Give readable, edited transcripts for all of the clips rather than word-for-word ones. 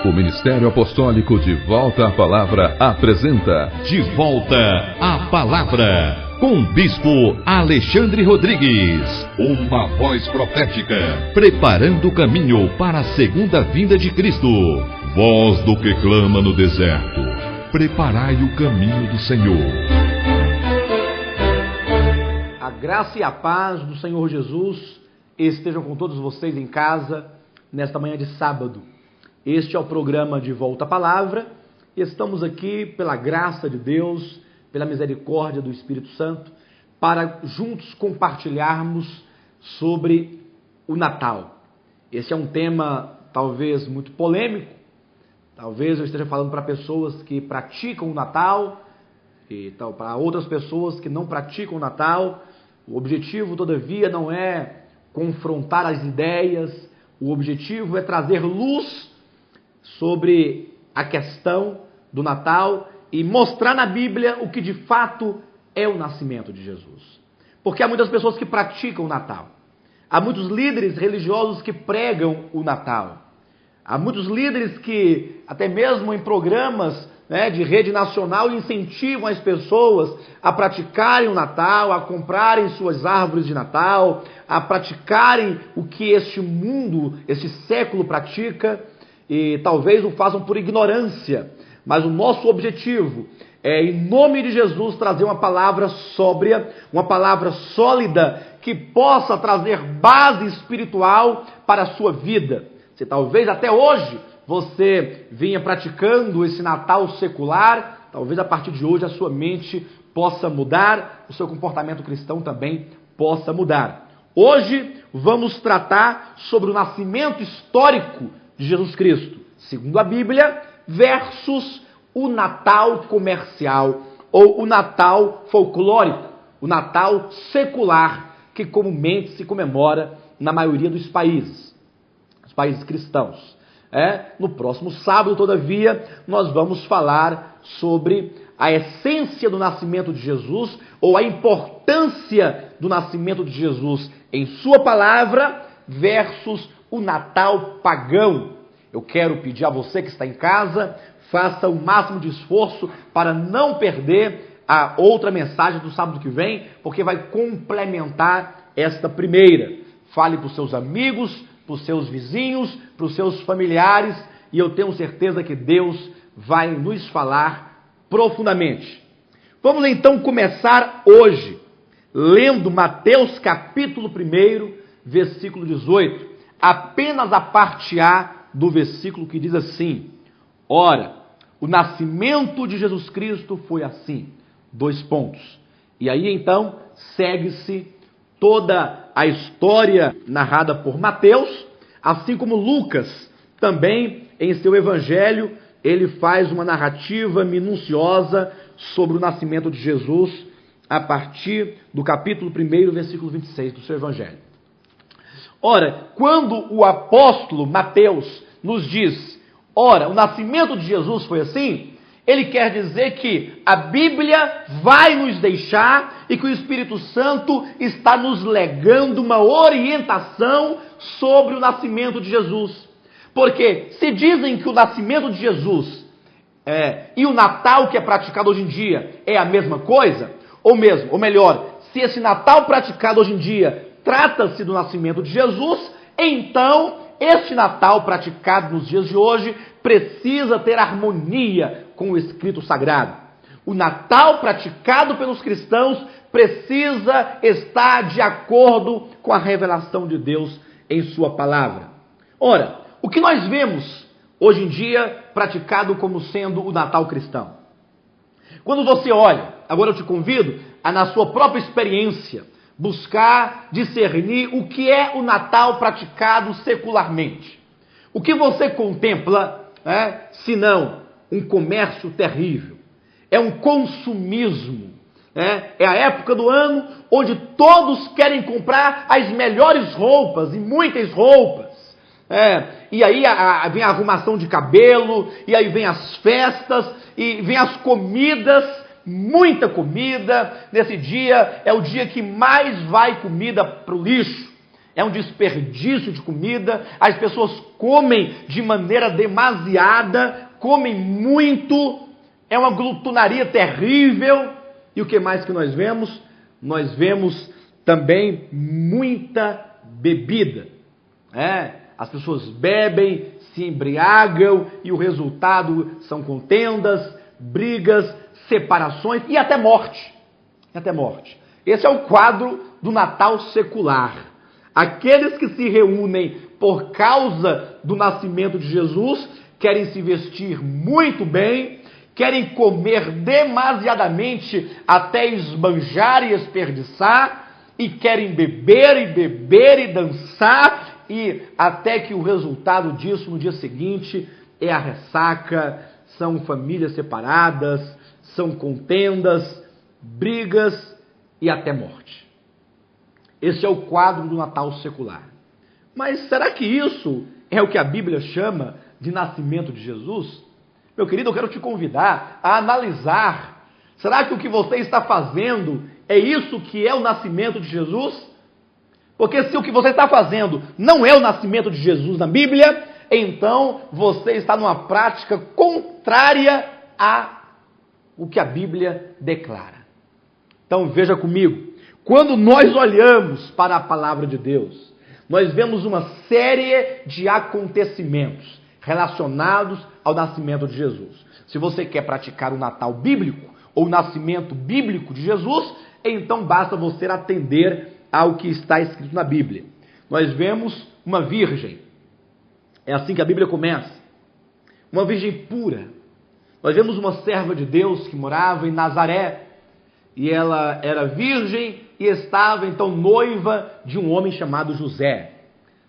O Ministério Apostólico De Volta à Palavra apresenta De Volta à Palavra, com Bispo Alexandre Rodrigues. Uma voz profética, preparando o caminho para a segunda vinda de Cristo. Voz do que clama no deserto, preparai o caminho do Senhor. A graça e a paz do Senhor Jesus estejam com todos vocês em casa, nesta manhã de sábado. Este é o programa De Volta à Palavra. Estamos aqui pela graça de Deus, pela misericórdia do Espírito Santo, para juntos compartilharmos sobre o Natal. Esse é um tema talvez muito polêmico. Talvez eu esteja falando para pessoas que praticam o Natal e para outras pessoas que não praticam o Natal. O objetivo, todavia, não é confrontar as ideias. O objetivo é trazer luz sobre a questão do Natal e mostrar na Bíblia o que de fato é o nascimento de Jesus. Porque há muitas pessoas que praticam o Natal. Há muitos líderes religiosos que pregam o Natal. Há muitos líderes que, até mesmo em programas de rede nacional, incentivam as pessoas a praticarem o Natal, a comprarem suas árvores de Natal, a praticarem o que este mundo, este século pratica. E talvez o façam por ignorância, mas o nosso objetivo é, em nome de Jesus, trazer uma palavra sóbria, uma palavra sólida, que possa trazer base espiritual para a sua vida. Se talvez até hoje você vinha praticando esse Natal secular, talvez a partir de hoje a sua mente possa mudar, o seu comportamento cristão também possa mudar. Hoje vamos tratar sobre o nascimento histórico de Jesus Cristo, segundo a Bíblia, versus o Natal comercial ou o Natal folclórico, o Natal secular, que comumente se comemora na maioria dos países, os países cristãos. No próximo sábado, todavia, nós vamos falar sobre a essência do nascimento de Jesus ou a importância do nascimento de Jesus em sua palavra versus o Natal pagão. Eu quero pedir a você que está em casa, faça o máximo de esforço para não perder a outra mensagem do sábado que vem, porque vai complementar esta primeira. Fale para os seus amigos, para os seus vizinhos, para os seus familiares, e eu tenho certeza que Deus vai nos falar profundamente. Vamos então começar hoje, lendo Mateus capítulo 1, versículo 18. Apenas a parte A do versículo que diz assim: ora, o nascimento de Jesus Cristo foi assim, : E aí então segue-se toda a história narrada por Mateus, assim como Lucas também em seu evangelho, ele faz uma narrativa minuciosa sobre o nascimento de Jesus a partir do capítulo 1, versículo 26 do seu evangelho. Ora, quando o apóstolo Mateus nos diz, ora, o nascimento de Jesus foi assim, ele quer dizer que a Bíblia vai nos deixar e que o Espírito Santo está nos legando uma orientação sobre o nascimento de Jesus. Porque se dizem que o nascimento de Jesus e o Natal que é praticado hoje em dia é a mesma coisa, ou melhor, se esse Natal praticado hoje em dia trata-se do nascimento de Jesus, então este Natal praticado nos dias de hoje precisa ter harmonia com o Escrito Sagrado. O Natal praticado pelos cristãos precisa estar de acordo com a revelação de Deus em sua palavra. Ora, o que nós vemos hoje em dia praticado como sendo o Natal cristão? Quando você olha, agora eu te convido a, na sua própria experiência, buscar discernir o que é o Natal praticado secularmente. O que você contempla, senão um comércio terrível? É um consumismo. É a época do ano onde todos querem comprar as melhores roupas e muitas roupas. E aí vem a arrumação de cabelo, e aí vem as festas, e vem as comidas, muita comida. Nesse dia é o dia que mais vai comida para o lixo. é um desperdício de comida, as pessoas comem de maneira demasiada, comem muito, é uma glutonaria terrível. E o que mais que nós vemos? Nós vemos também muita bebida. As pessoas bebem, se embriagam e o resultado são contendas, brigas, separações e até morte. Esse é o quadro do Natal secular. Aqueles que se reúnem por causa do nascimento de Jesus querem se vestir muito bem, querem comer demasiadamente até esbanjar e desperdiçar, e querem beber e dançar, e até que o resultado disso no dia seguinte é a ressaca, são famílias separadas, são contendas, brigas e até morte. Esse é o quadro do Natal secular. Mas será que isso é o que a Bíblia chama de nascimento de Jesus? Meu querido, eu quero te convidar a analisar. Será que o que você está fazendo é isso que é o nascimento de Jesus? Porque se o que você está fazendo não é o nascimento de Jesus na Bíblia, então você está numa prática contrária a o que a Bíblia declara. Então veja comigo. Quando nós olhamos para a palavra de Deus, nós vemos uma série de acontecimentos relacionados ao nascimento de Jesus. Se você quer praticar o Natal bíblico ou o nascimento bíblico de Jesus, então basta você atender ao que está escrito na Bíblia. Nós vemos uma virgem. É assim que a Bíblia começa. Uma virgem pura. Nós vemos uma serva de Deus que morava em Nazaré. E ela era virgem e estava então noiva de um homem chamado José.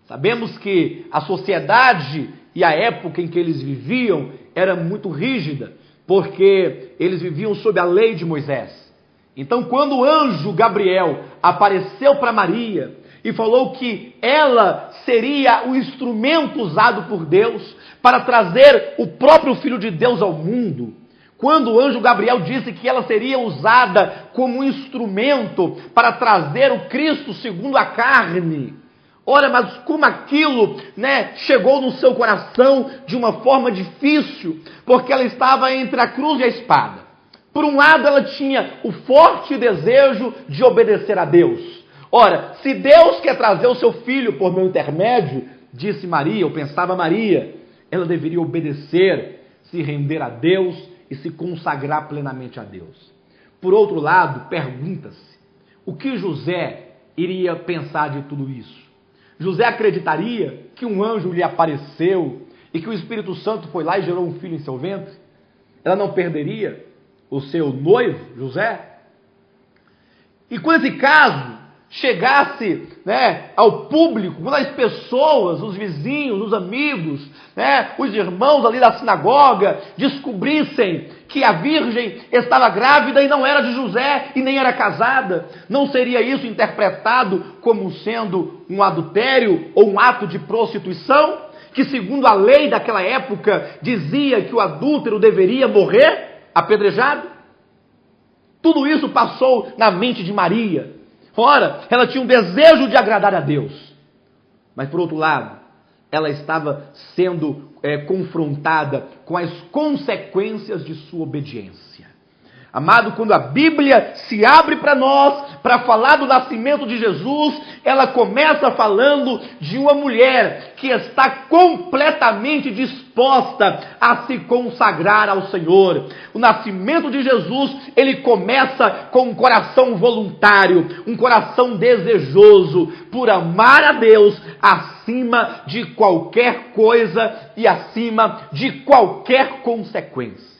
Sabemos que a sociedade e a época em que eles viviam era muito rígida, porque eles viviam sob a lei de Moisés. Então, quando o anjo Gabriel apareceu para Maria e falou que ela seria o instrumento usado por Deus para trazer o próprio Filho de Deus ao mundo, quando o anjo Gabriel disse que ela seria usada como um instrumento para trazer o Cristo segundo a carne, ora, mas como aquilo, chegou no seu coração de uma forma difícil, porque ela estava entre a cruz e a espada. Por um lado, ela tinha o forte desejo de obedecer a Deus. Ora, se Deus quer trazer o seu filho por meu intermédio, disse Maria, ou pensava Maria, ela deveria obedecer, se render a Deus e se consagrar plenamente a Deus. Por outro lado, pergunta-se, o que José iria pensar de tudo isso? José acreditaria que um anjo lhe apareceu e que o Espírito Santo foi lá e gerou um filho em seu ventre? Ela não perderia o seu noivo, José? E quando esse caso chegasse ao público, quando as pessoas, os vizinhos, os amigos, os irmãos ali da sinagoga descobrissem que a virgem estava grávida e não era de José e nem era casada, não seria isso interpretado como sendo um adultério ou um ato de prostituição, que segundo a lei daquela época dizia que o adúltero deveria morrer apedrejado? Tudo isso passou na mente de Maria. Ora, ela tinha um desejo de agradar a Deus. Mas, por outro lado, ela estava sendo confrontada com as consequências de sua obediência. Amado, quando a Bíblia se abre para nós, para falar do nascimento de Jesus, ela começa falando de uma mulher que está completamente disposta a se consagrar ao Senhor. O nascimento de Jesus, ele começa com um coração voluntário, um coração desejoso por amar a Deus acima de qualquer coisa e acima de qualquer consequência.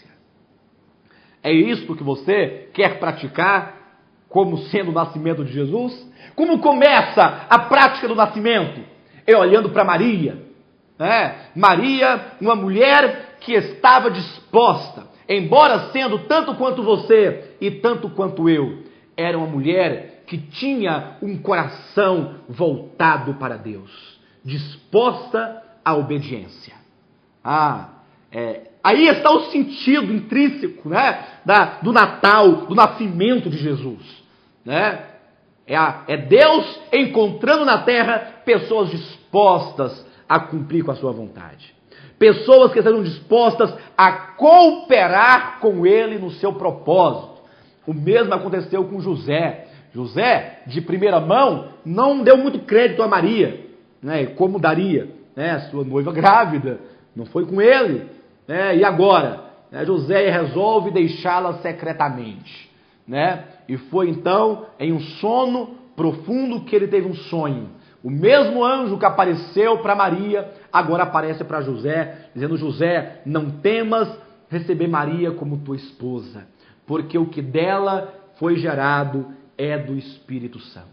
É isso que você quer praticar como sendo o nascimento de Jesus? Como começa a prática do nascimento? É olhando para Maria. Maria, uma mulher que estava disposta, embora sendo tanto quanto você e tanto quanto eu, era uma mulher que tinha um coração voltado para Deus, disposta à obediência. Aí está o sentido intrínseco do Natal, do nascimento de Jesus. É Deus encontrando na terra pessoas dispostas a cumprir com a sua vontade. Pessoas que estão dispostas a cooperar com Ele no seu propósito. O mesmo aconteceu com José. José, de primeira mão, não deu muito crédito a Maria, né? Como daria, né? Sua noiva grávida, não foi com ele, né? E agora? José resolve deixá-la secretamente, né? E foi então em um sono profundo que ele teve um sonho. O mesmo anjo que apareceu para Maria, agora aparece para José, dizendo: José, não temas receber Maria como tua esposa, porque o que dela foi gerado é do Espírito Santo.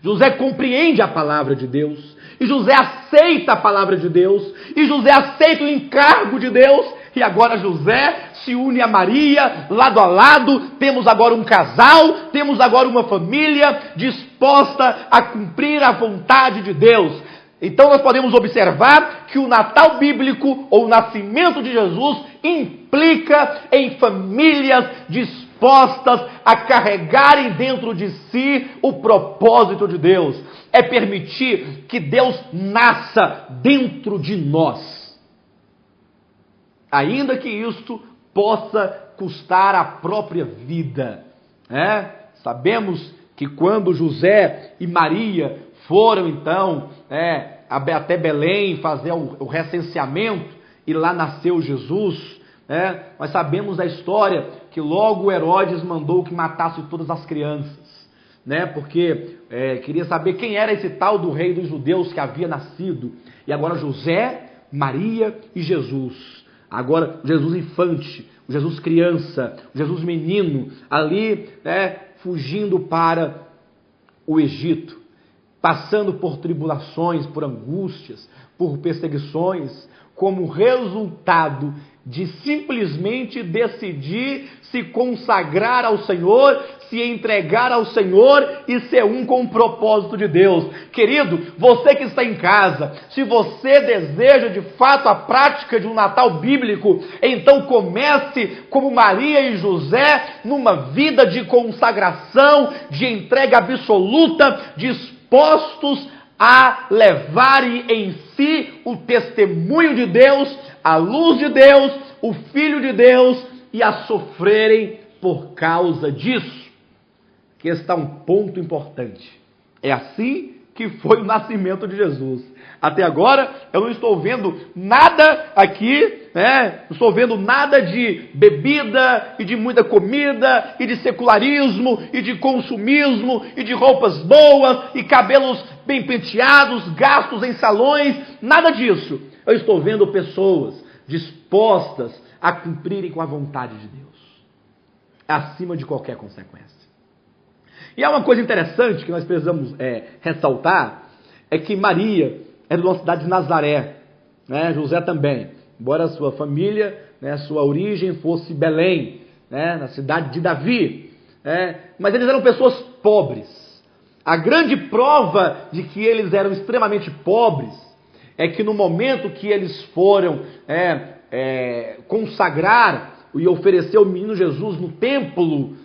José compreende a palavra de Deus, e José aceita a palavra de Deus, e José aceita o encargo de Deus, e agora José se une a Maria, lado a lado, temos agora um casal, temos agora uma família disposta a cumprir a vontade de Deus. Então nós podemos observar que o Natal bíblico, ou o nascimento de Jesus, implica em famílias dispostas a carregarem dentro de si o propósito de Deus. É permitir que Deus nasça dentro de nós, ainda que isto possa custar a própria vida, né? Sabemos que quando José e Maria foram então até Belém fazer o recenseamento, e lá nasceu Jesus, nós sabemos da história que logo Herodes mandou que matasse todas as crianças, porque queria saber quem era esse tal do rei dos judeus que havia nascido. E agora José, Maria e Jesus. Agora Jesus infante, Jesus criança, Jesus menino, ali fugindo para o Egito, passando por tribulações, por angústias, por perseguições, como resultado de simplesmente decidir se consagrar ao Senhor, se entregar ao Senhor e ser um com o propósito de Deus. Querido, você que está em casa, se você deseja de fato a prática de um Natal bíblico, então comece como Maria e José, numa vida de consagração, de entrega absoluta, dispostos a levarem em si o testemunho de Deus, a luz de Deus, o Filho de Deus, e a sofrerem por causa disso. Que está um ponto importante. É assim que foi o nascimento de Jesus. Até agora eu não estou vendo nada aqui, não estou vendo nada de bebida e de muita comida e de secularismo e de consumismo e de roupas boas e cabelos bem penteados, gastos em salões, nada disso. Eu estou vendo pessoas dispostas a cumprirem com a vontade de Deus, acima de qualquer consequência. E há uma coisa interessante que nós precisamos ressaltar, é que Maria era de uma cidade de Nazaré, José também, embora a sua família, sua origem fosse Belém, na cidade de Davi, mas eles eram pessoas pobres. A grande prova de que eles eram extremamente pobres é que no momento que eles foram consagrar e oferecer o menino Jesus no templo,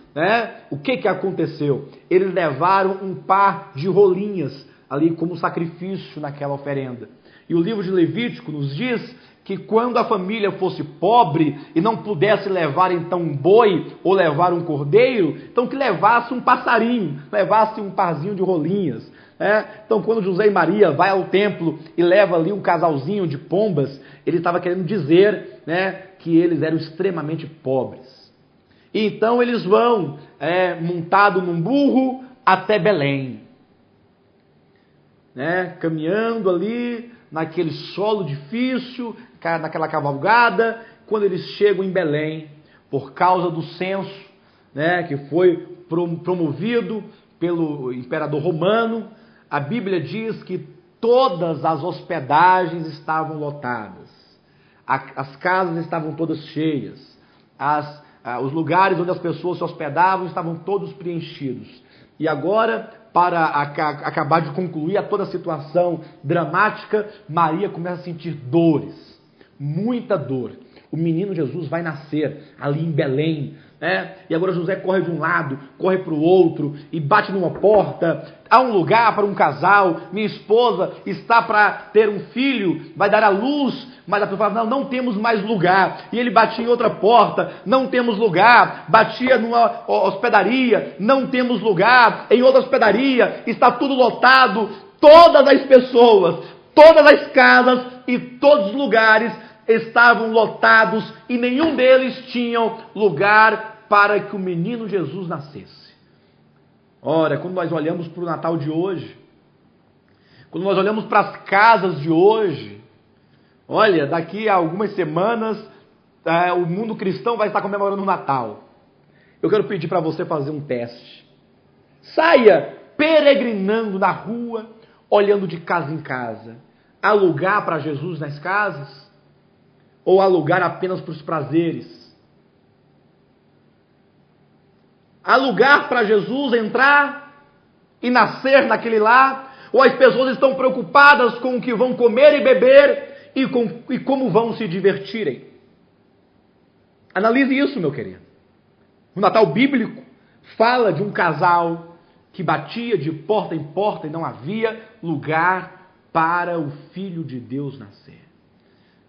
o que aconteceu? Eles levaram um par de rolinhas ali como sacrifício naquela oferenda. E o livro de Levítico nos diz que quando a família fosse pobre e não pudesse levar então um boi ou levar um cordeiro, então que levasse um passarinho, levasse um parzinho de rolinhas. Então quando José e Maria vai ao templo e leva ali um casalzinho de pombas, ele estava querendo dizer que eles eram extremamente pobres. E então eles vão montado num burro até Belém, caminhando ali naquele solo difícil, naquela cavalgada. Quando eles chegam em Belém, por causa do censo, que foi promovido pelo imperador romano, a Bíblia diz que todas as hospedagens estavam lotadas, as casas estavam todas cheias, os lugares onde as pessoas se hospedavam estavam todos preenchidos. E agora, para acabar de concluir toda a situação dramática, Maria começa a sentir dores, muita dor. O menino Jesus vai nascer ali em Belém, E agora José corre de um lado, corre para o outro e bate numa porta. Há um lugar para um casal, minha esposa está para ter um filho, vai dar à luz, mas a pessoa fala, não temos mais lugar. E ele batia em outra porta, não temos lugar. Batia numa hospedaria, não temos lugar. Em outra hospedaria, está tudo lotado. Todas as pessoas, todas as casas e todos os lugares estavam lotados e nenhum deles tinham lugar para que o menino Jesus nascesse. Ora, quando nós olhamos para o Natal de hoje, quando nós olhamos para as casas de hoje, olha, daqui a algumas semanas o mundo cristão vai estar comemorando o Natal. Eu quero pedir para você fazer um teste. Saia peregrinando na rua, olhando de casa em casa. Há lugar para Jesus nas casas? Ou há lugar apenas para os prazeres? Há lugar para Jesus entrar e nascer naquele lar? Ou as pessoas estão preocupadas com o que vão comer e beber e como vão se divertirem? Analise isso, meu querido. O Natal bíblico fala de um casal que batia de porta em porta e não havia lugar para o Filho de Deus nascer.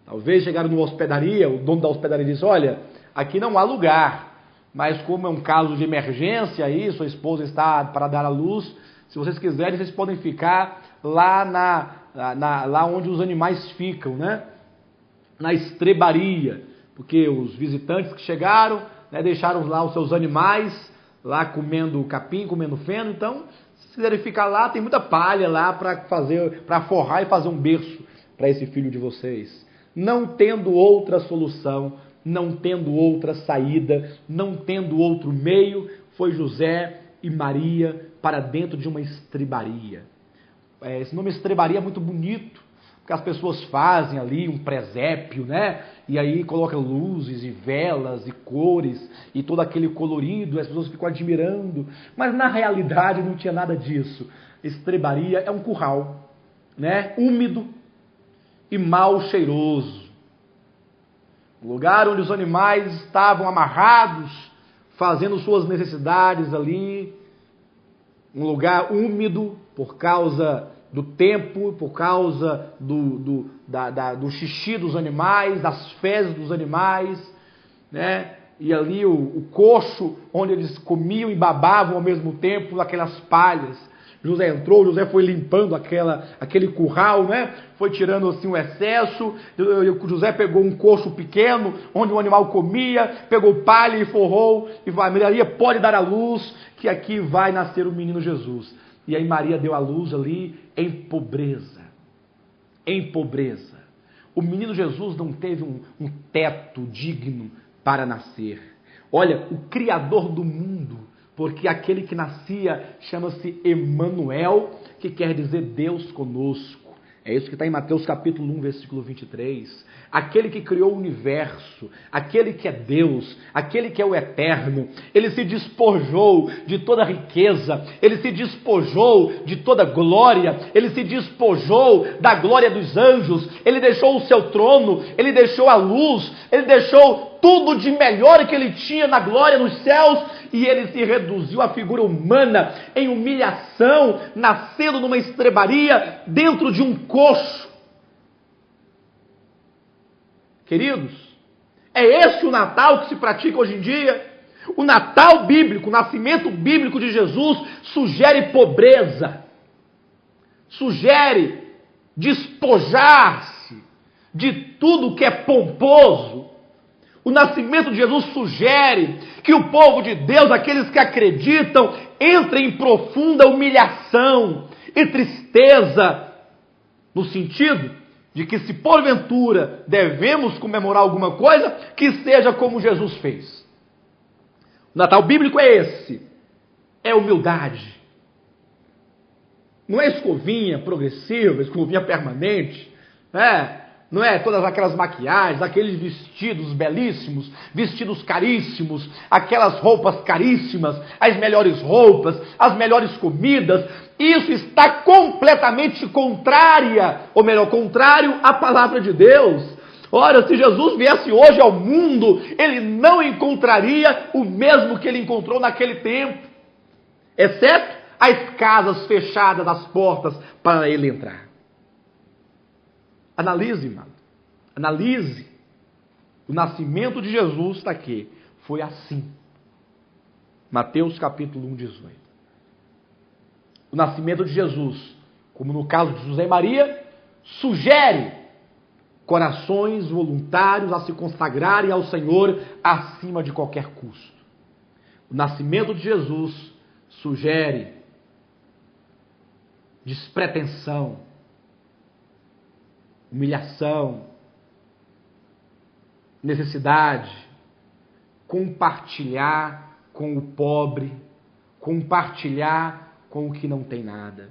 Talvez chegaram numa hospedaria, o dono da hospedaria disse, olha, aqui não há lugar, mas como é um caso de emergência aí, sua esposa está para dar à luz, se vocês quiserem, vocês podem ficar lá lá onde os animais ficam, né? Na estrebaria, porque os visitantes que chegaram, deixaram lá os seus animais, lá comendo capim, comendo feno, então, se quiserem ficar lá, tem muita palha lá para forrar e fazer um berço para esse filho de vocês. Não tendo outra solução, não tendo outra saída, não tendo outro meio, foi José e Maria para dentro de uma estrebaria. Esse nome estrebaria é muito bonito, porque as pessoas fazem ali um presépio, né? E aí colocam luzes e velas e cores e todo aquele colorido, as pessoas ficam admirando. Mas na realidade não tinha nada disso. Estrebaria é um curral, né? Úmido e mal cheiroso. O lugar onde os animais estavam amarrados, fazendo suas necessidades ali. Um lugar úmido por causa do tempo, por causa do xixi dos animais, das fezes dos animais, né? E ali o coxo, onde eles comiam e babavam ao mesmo tempo, aquelas palhas. José entrou, José foi limpando aquele curral, né? Foi tirando assim o excesso. José pegou um coxo pequeno, onde o animal comia, pegou palha e forrou, e Maria pode dar à luz, que aqui vai nascer o menino Jesus. E aí Maria deu à luz ali em pobreza. Em pobreza. O menino Jesus não teve um teto digno para nascer. Olha, o Criador do mundo, porque aquele que nascia chama-se Emanuel, que quer dizer Deus conosco. É isso que está em Mateus capítulo 1, versículo 23. Aquele que criou o universo, aquele que é Deus, aquele que é o eterno, ele se despojou de toda riqueza, ele se despojou de toda glória, ele se despojou da glória dos anjos, ele deixou o seu trono, ele deixou a luz, ele deixou tudo de melhor que ele tinha na glória nos céus, e ele se reduziu à figura humana, em humilhação, nascendo numa estrebaria, dentro de um coxo. Queridos, é esse o Natal que se pratica hoje em dia? O Natal bíblico, o nascimento bíblico de Jesus, sugere pobreza, sugere despojar-se de tudo que é pomposo. O nascimento de Jesus sugere que o povo de Deus, aqueles que acreditam, entrem em profunda humilhação e tristeza, no sentido de que se porventura devemos comemorar alguma coisa, que seja como Jesus fez. O Natal bíblico é esse, é humildade. Não é escovinha progressiva, escovinha permanente, não é todas aquelas maquiagens, aqueles vestidos belíssimos, vestidos caríssimos, aquelas roupas caríssimas, as melhores roupas, as melhores comidas. Isso está completamente contrário à palavra de Deus. Ora, se Jesus viesse hoje ao mundo, ele não encontraria o mesmo que ele encontrou naquele tempo, exceto as casas fechadas, as portas para ele entrar. Analise, irmão. Analise. O nascimento de Jesus está aqui. Foi assim. Mateus capítulo 1, 18. O nascimento de Jesus, como no caso de José e Maria, sugere corações voluntários a se consagrarem ao Senhor acima de qualquer custo. O nascimento de Jesus sugere despretensão, humilhação, necessidade, compartilhar com o pobre, compartilhar com o que não tem nada.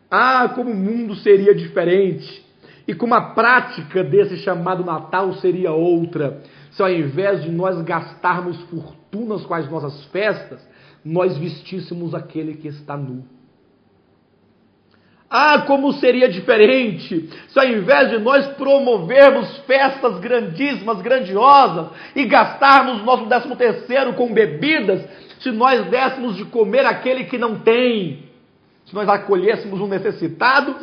Ah, como o mundo seria diferente e como a prática desse chamado Natal seria outra, se ao invés de nós gastarmos fortunas com as nossas festas, nós vestíssemos aquele que está nu. Ah, como seria diferente se ao invés de nós promovermos festas grandíssimas, grandiosas, e gastarmos nosso 13º com bebidas, se nós dessemos de comer aquele que não tem, se nós acolhêssemos um necessitado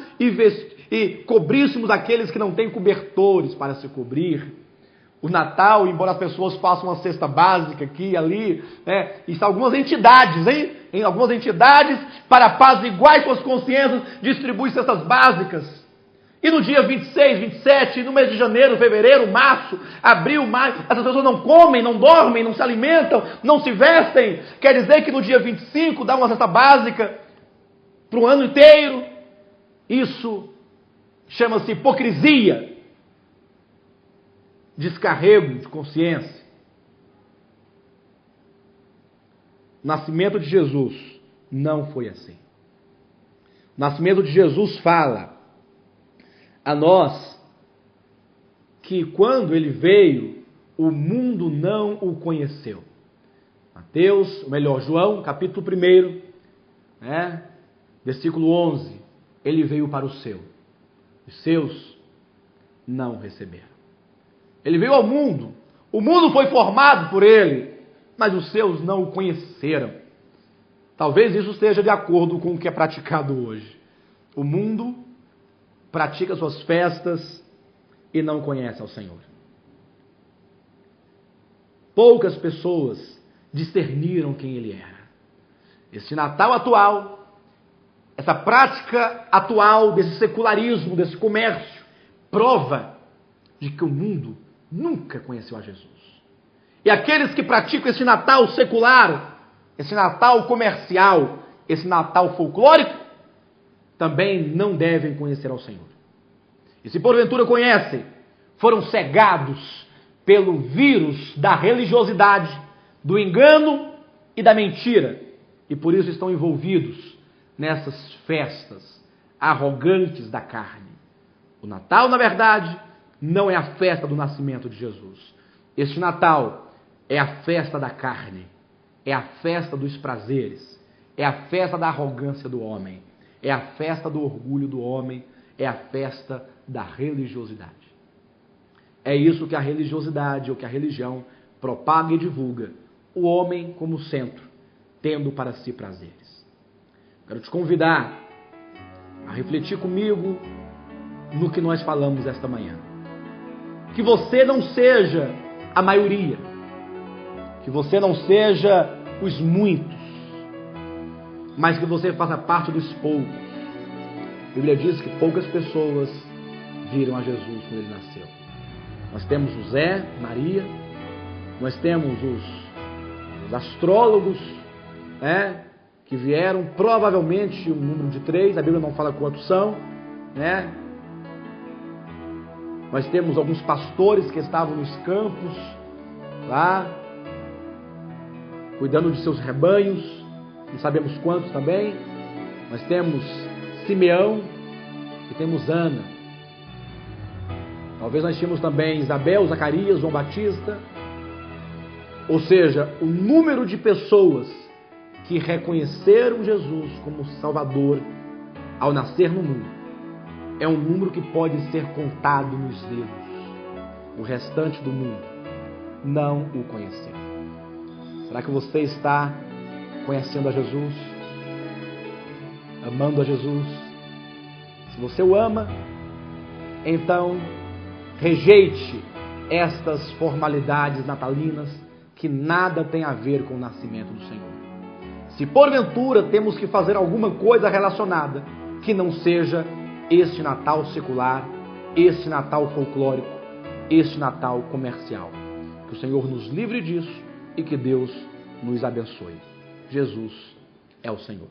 e cobríssemos aqueles que não têm cobertores para se cobrir. O Natal, embora as pessoas façam uma cesta básica aqui e ali, isso algumas entidades, em algumas entidades, para apaziguar suas consciências, distribuem cestas básicas. E no dia 26, 27, no mês de janeiro, fevereiro, março, abril, maio, essas pessoas não comem, não dormem, não se alimentam, não se vestem. Quer dizer que no dia 25 dá uma cesta básica para o ano inteiro. Isso chama-se hipocrisia. Descarrego de consciência. O nascimento de Jesus não foi assim. O nascimento de Jesus fala a nós que quando ele veio, o mundo não o conheceu. João, capítulo 1, versículo 11, ele veio para o seu. Os seus não o receberam. Ele veio ao mundo, o mundo foi formado por ele, mas os seus não o conheceram. Talvez isso esteja de acordo com o que é praticado hoje. O mundo pratica suas festas e não conhece ao Senhor. Poucas pessoas discerniram quem ele era. Esse Natal atual, essa prática atual desse secularismo, desse comércio, prova de que o mundo nunca conheceu a Jesus. E aqueles que praticam esse Natal secular, esse Natal comercial, esse Natal folclórico, também não devem conhecer ao Senhor. E se porventura conhecem, foram cegados pelo vírus da religiosidade, do engano e da mentira, e por isso estão envolvidos nessas festas arrogantes da carne. O Natal, na verdade, não é a festa do nascimento de Jesus. Este Natal é a festa da carne, é a festa dos prazeres, é a festa da arrogância do homem, é a festa do orgulho do homem, é a festa da religiosidade. É isso que a religiosidade ou que a religião propaga e divulga, o homem como centro, tendo para si prazeres. Quero te convidar a refletir comigo no que nós falamos esta manhã. Que você não seja a maioria, que você não seja os muitos, mas que você faça parte dos poucos. A Bíblia diz que poucas pessoas viram a Jesus quando ele nasceu. Nós temos José, Maria, nós temos os astrólogos, que vieram, provavelmente um número de 3, a Bíblia não fala quantos são, Nós temos alguns pastores que estavam nos campos, lá, cuidando de seus rebanhos, não sabemos quantos também. Nós temos Simeão e temos Ana. Talvez nós tínhamos também Isabel, Zacarias, João Batista. Ou seja, o número de pessoas que reconheceram Jesus como Salvador ao nascer no mundo é um número que pode ser contado nos dedos. o restante do mundo não o conheceu. Será que você está conhecendo a Jesus? Amando a Jesus? Se você o ama, então rejeite estas formalidades natalinas que nada tem a ver com o nascimento do Senhor. Se porventura temos que fazer alguma coisa relacionada, que não seja este Natal secular, este Natal folclórico, este Natal comercial. Que o Senhor nos livre disso e que Deus nos abençoe. Jesus é o Senhor.